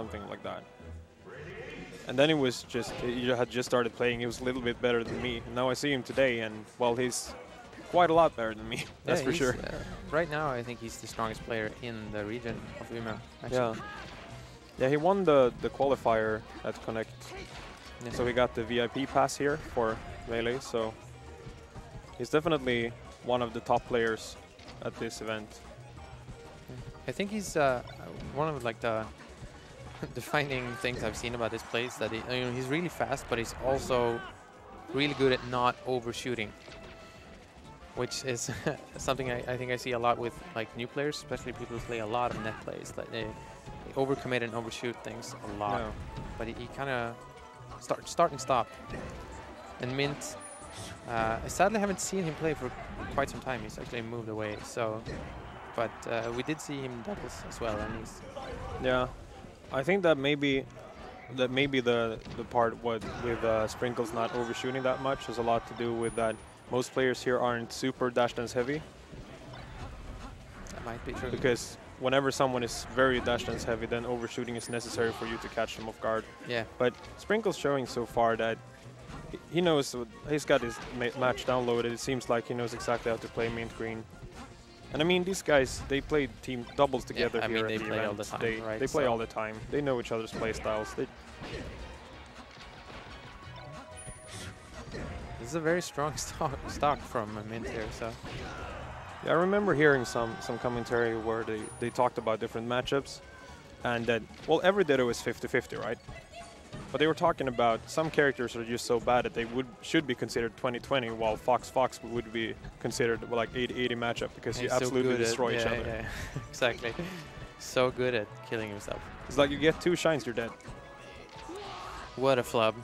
something like that. And then it was just, he had just started playing, he was a little bit better than me. Now I see him today, and, well, he's quite a lot better than me, that's for sure. Right now, I think he's the strongest player in the region of Umeå, actually. Yeah. Yeah, he won the qualifier at Connect. Yeah. So he got the VIP pass here for Melee, so he's definitely one of the top players at this event. I think he's one of like the defining things I've seen about this play is that he's really fast, but he's also really good at not overshooting, which is something I think I see a lot with like new players, especially people who play a lot of net plays. Like they overcommit and overshoot things a lot, yeah. But he kind of start and stop. And Mint, I sadly haven't seen him play for quite some time. He's actually moved away. So, but we did see him doubles as well, and he's. Yeah, I think that maybe the part with Sprinkles not overshooting that much has a lot to do with that most players here aren't super dash dance heavy. That might be true. Because whenever someone is very dash dance heavy, then overshooting is necessary for you to catch them off guard. Yeah. But Sprinkles showing so far that he knows, he's got his match downloaded. It seems like he knows exactly how to play MintGreen. And I mean, these guys, they play team doubles together here they at the play event. all the time, right? They play all the time. They know each other's play styles. This is a very strong stock from Mint here, so. Yeah, I remember hearing some commentary where they talked about different matchups, and that, well, every Ditto is 50-50, right? But they were talking about some characters are just so bad that they should be considered 20-20, while Fox would be considered like 80-80 matchup because you absolutely destroy each other. Yeah, exactly. So good at killing himself. It's like you get 2 shines, you're dead. What a flub.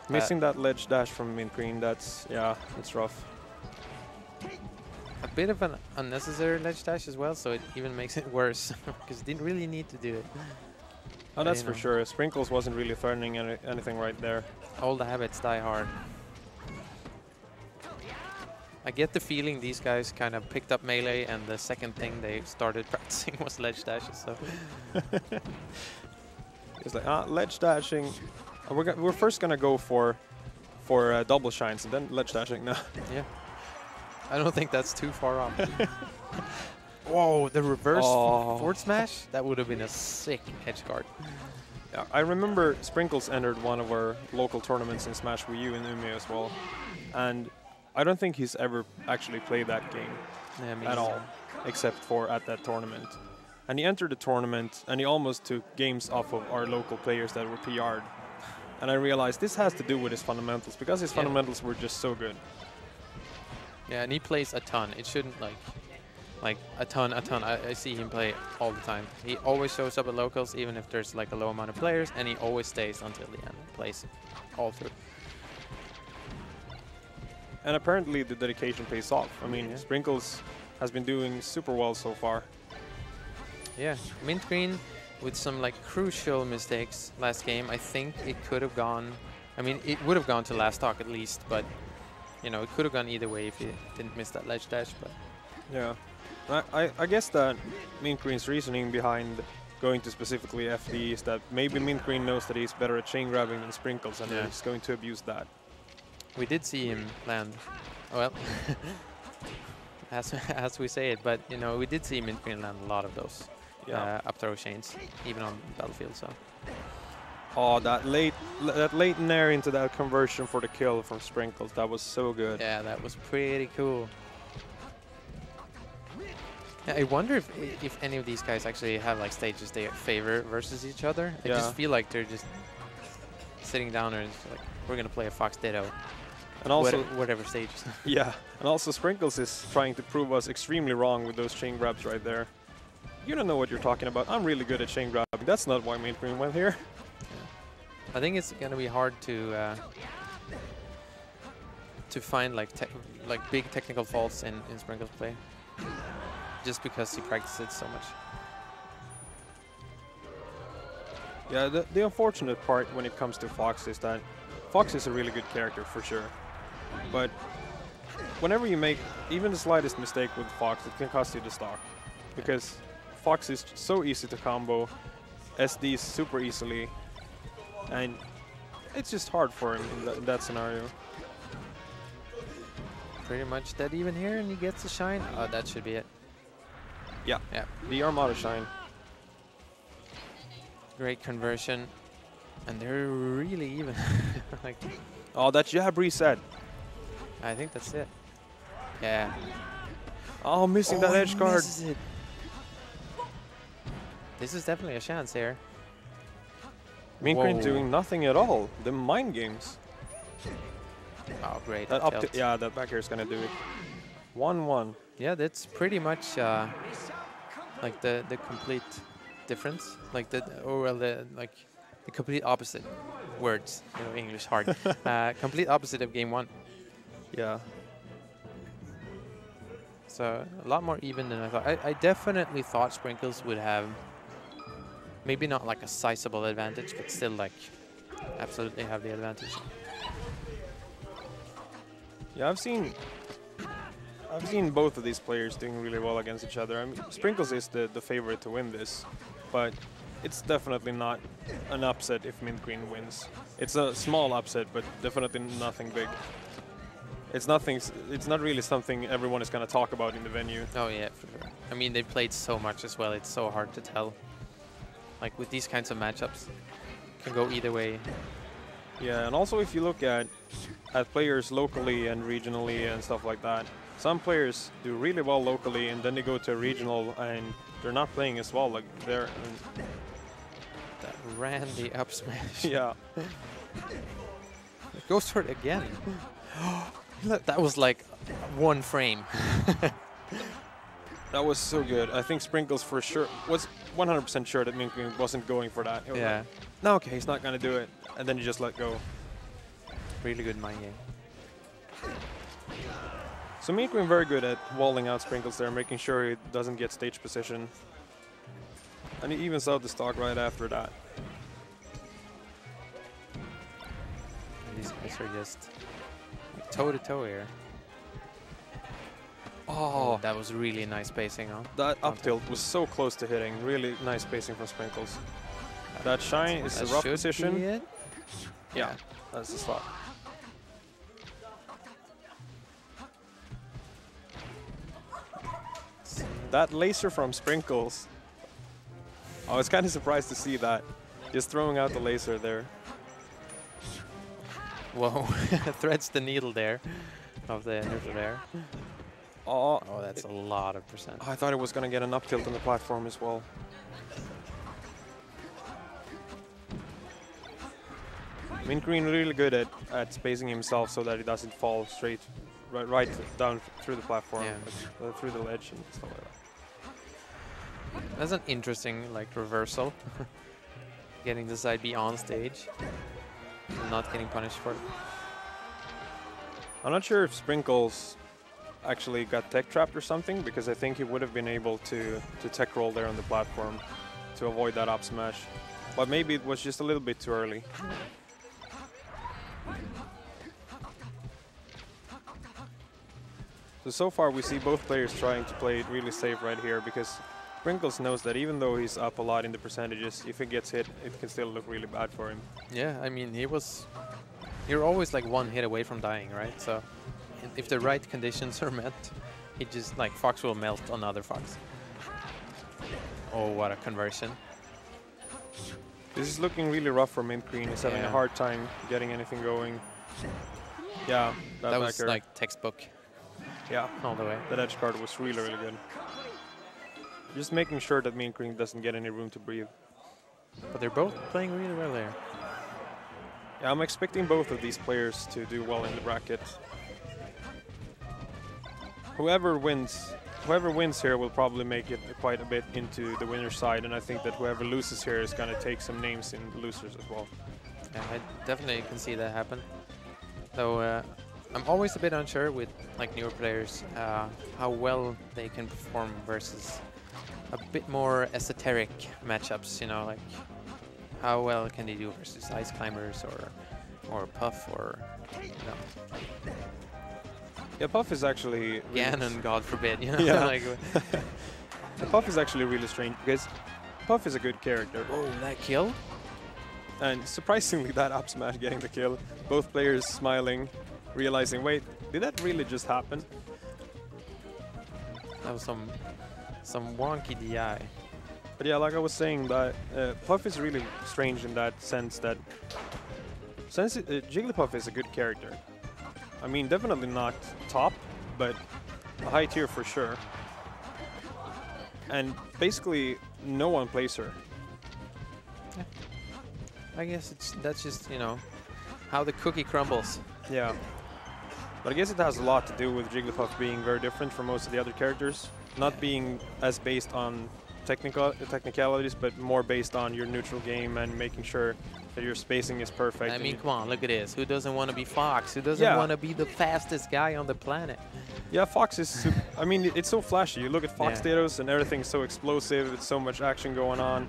Missing that ledge dash from MintGreen, that's rough. A bit of an unnecessary ledge dash as well, so it even makes it worse because didn't really need to do it. Oh, that's for sure. Sprinkles wasn't really threatening anything right there. All the habits die hard. I get the feeling these guys kind of picked up melee, and the second thing they started practicing was ledge dashes. So it's like ledge dashing. We're first gonna go for double shines and then ledge dashing now. Yeah, I don't think that's too far off. Whoa, the reverse forward smash? That would have been a sick edge guard. Yeah, I remember Sprinkles entered one of our local tournaments in Smash Wii U in Umeå as well, and I don't think he's ever actually played that game at all, except for at that tournament. And he entered the tournament, and he almost took games off of our local players that were PR'd. And I realized this has to do with his fundamentals, because his fundamentals were just so good. Yeah, and he plays a ton. It shouldn't like a ton. I see him play all the time. He always shows up at locals, even if there's like a low amount of players, and he always stays until the end, plays all through. And apparently the dedication pays off. I mean, Sprinkles has been doing super well so far. Yeah, MintGreen with some like crucial mistakes last game. I think it could have gone, I mean, it would have gone to last talk at least, but you know, it could have gone either way if he didn't miss that ledge dash. But yeah, I guess that MintGreen's reasoning behind going to specifically FD is that maybe MintGreen knows that he's better at chain grabbing than Sprinkles, and he's going to abuse that. We did see him land, well, as we say it, but you know, we did see MintGreen land a lot of those up throw chains, even on battlefield. So. Oh, that late nair into that conversion for the kill from Sprinkles, that was so good. Yeah, that was pretty cool. Yeah, I wonder if any of these guys actually have like stages they favor versus each other. I just feel like they're just sitting down and just like, we're gonna play a Fox Ditto. And also whatever stage. Yeah, and also Sprinkles is trying to prove us extremely wrong with those chain grabs right there. You don't know what you're talking about. I'm really good at chain grabbing. That's not why MintGreen went here. I think it's gonna be hard to find like big technical faults in Sprinkles play, just because he practices it so much. Yeah, the unfortunate part when it comes to Fox is that Fox is a really good character for sure, but whenever you make even the slightest mistake with Fox, it can cost you the stock, because Fox is so easy to combo. SDs super easily, and it's just hard for him in that scenario. Pretty much dead even here, and he gets a shine. Oh, that should be it. Yeah. Yeah. The Armada shine. Great conversion, and they're really even. Like, oh, that jab reset. I think that's it. Yeah. Oh, missing that edge guard. This is definitely a chance here. MintGreen doing nothing at all. The mind games. Oh, great. That up yeah, that back air is gonna do it. 1-1. Yeah, that's pretty much like the complete difference. Like the the complete opposite. Words, you know, English hard. Complete opposite of game 1. Yeah. So a lot more even than I thought. I definitely thought Sprinkles would have maybe not like a sizable advantage, but still like absolutely have the advantage. Yeah, I've seen both of these players doing really well against each other. I mean, Sprinkles is the favorite to win this, but it's definitely not an upset if MintGreen wins. It's a small upset, but definitely nothing big. It's nothing. It's not really something everyone is going to talk about in the venue. Oh yeah, for sure. I mean, they played so much as well. It's so hard to tell. Like with these kinds of matchups, can go either way. Yeah, and also if you look at players locally and regionally and stuff like that, some players do really well locally, and then they go to a regional and they're not playing as well. Like they're that Randy up smash. Yeah. It goes for it again. That was like one frame. That was so good. I think Sprinkles for sure was 100% sure that MintGreen wasn't going for that. Yeah. Like, no, okay, he's not going to do it. And then he just let go. Really good mind game. So MintGreen very good at walling out Sprinkles there, making sure he doesn't get stage position. And he evens out the stock right after that. These guys are just toe-to-toe here. Oh, that was really nice spacing, huh? That up tilt was so close to hitting. Really nice spacing from Sprinkles. That shine is a rough position. Yeah, that's the slot. That laser from Sprinkles. I was kind of surprised to see that. Just throwing out the laser there. Whoa, threads the needle there of the neutral there. Oh, that's a lot of percent. I thought it was going to get an up tilt on the platform as well. MintGreen really good at spacing himself so that he doesn't fall straight right down through the platform, yeah. Through the ledge and stuff like that. That's an interesting like reversal. Getting the side B on stage and not getting punished for it. I'm not sure if Sprinkles actually got tech trapped or something, because I think he would have been able to tech roll there on the platform to avoid that up smash. But maybe it was just a little bit too early. So far we see both players trying to play it really safe right here, because Sprinkles knows that even though he's up a lot in the percentages, if he gets hit, it can still look really bad for him. Yeah, I mean, you're always like one hit away from dying, right? So if the right conditions are met, it just like Fox will melt on other Fox. Oh, what a conversion. This is looking really rough for MintGreen. He's having a hard time getting anything going. Yeah, that was like textbook. Yeah, all the way. That edge guard was really, really good. Just making sure that MintGreen doesn't get any room to breathe. But they're both playing really well there. Yeah, I'm expecting both of these players to do well in the bracket. Whoever wins here will probably make it quite a bit into the winner's side, and I think that whoever loses here is going to take some names in the losers as well. Yeah, I definitely can see that happen. Though I'm always a bit unsure with like newer players how well they can perform versus a bit more esoteric matchups, you know, like how well can they do versus Ice Climbers or Puff or, you know. Yeah, Puff is actually... Ganon, God forbid, you know? Yeah. Like, Puff is actually really strange, because Jigglypuff is a good character. Oh, that kill? And surprisingly, that up smash getting the kill. Both players smiling, realizing, wait, did that really just happen? That was some wonky DI. But yeah, like I was saying, that Puff is really strange in that sense that Jigglypuff is a good character. I mean, definitely not top, but a high tier for sure. And basically, no one plays her. Yeah. I guess that's just, you know, how the cookie crumbles. Yeah. But I guess it has a lot to do with Jigglypuff being very different from most of the other characters. Not being as based on technicalities, but more based on your neutral game and making sure that your spacing is perfect. I mean, come on, look at this. Who doesn't want to be Fox? Who doesn't want to be the fastest guy on the planet? Yeah, Fox is I mean, it's so flashy. You look at Fox status and everything's so explosive. It's so much action going on.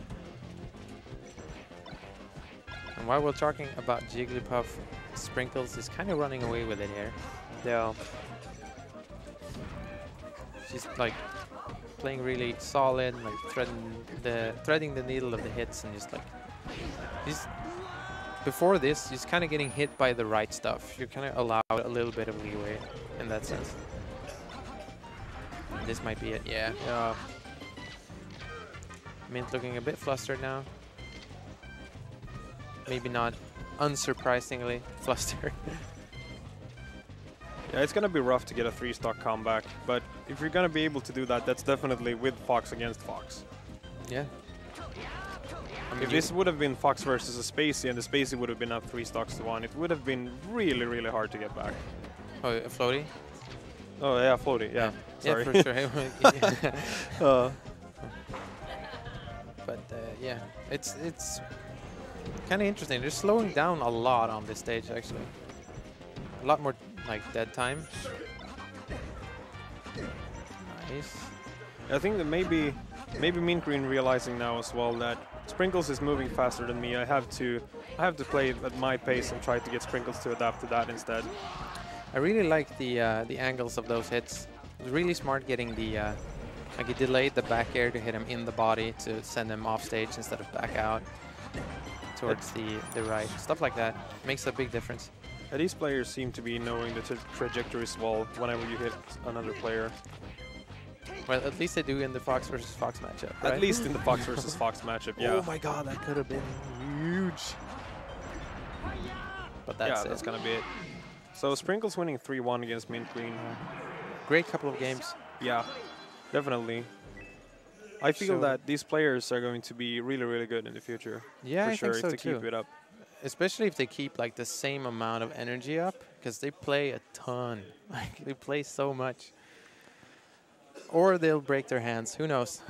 And while we're talking about Jigglypuff, Sprinkles is kind of running away with it here. Yeah. She's like playing really solid, like threading the needle of the hits, and just like before this, she's kind of getting hit by the right stuff. You're kind of allowed a little bit of leeway in that sense. And this might be it, yeah. Mint looking a bit flustered now. Maybe not unsurprisingly flustered. Yeah, it's going to be rough to get a 3-stock comeback, but if you're going to be able to do that, that's definitely with Fox against Fox. Yeah. I mean, if this would have been Fox versus a Spacey, and the Spacey would have been up 3 stocks to 1, it would have been really, really hard to get back. Oh, a floaty? Oh, yeah, floaty, yeah. Sorry. Yeah, for sure. But yeah, it's kind of interesting. They're slowing down a lot on this stage, actually. A lot more like dead time. Nice. I think that maybe MintGreen realizing now as well that Sprinkles is moving faster than me. I have to play at my pace and try to get Sprinkles to adapt to that instead. I really like the angles of those hits. It was really smart getting the like he delayed the back air to hit him in the body to send him off stage instead of back out towards the right. Stuff like that makes a big difference. These players seem to be knowing the trajectories well whenever you hit another player. Well, at least they do in the Fox versus Fox matchup, right? At least in the Fox versus Fox matchup, yeah. Oh my god, that could have been huge. But that's that's going to be it. So Sprinkles winning 3-1 against MintGreen. Great couple of games. Yeah, definitely. I feel that these players are going to be really, really good in the future. Yeah, for I sure, think so if they keep it up. Especially if they keep like the same amount of energy up, because they play a ton. Like they play so much. Or they'll break their hands. Who knows?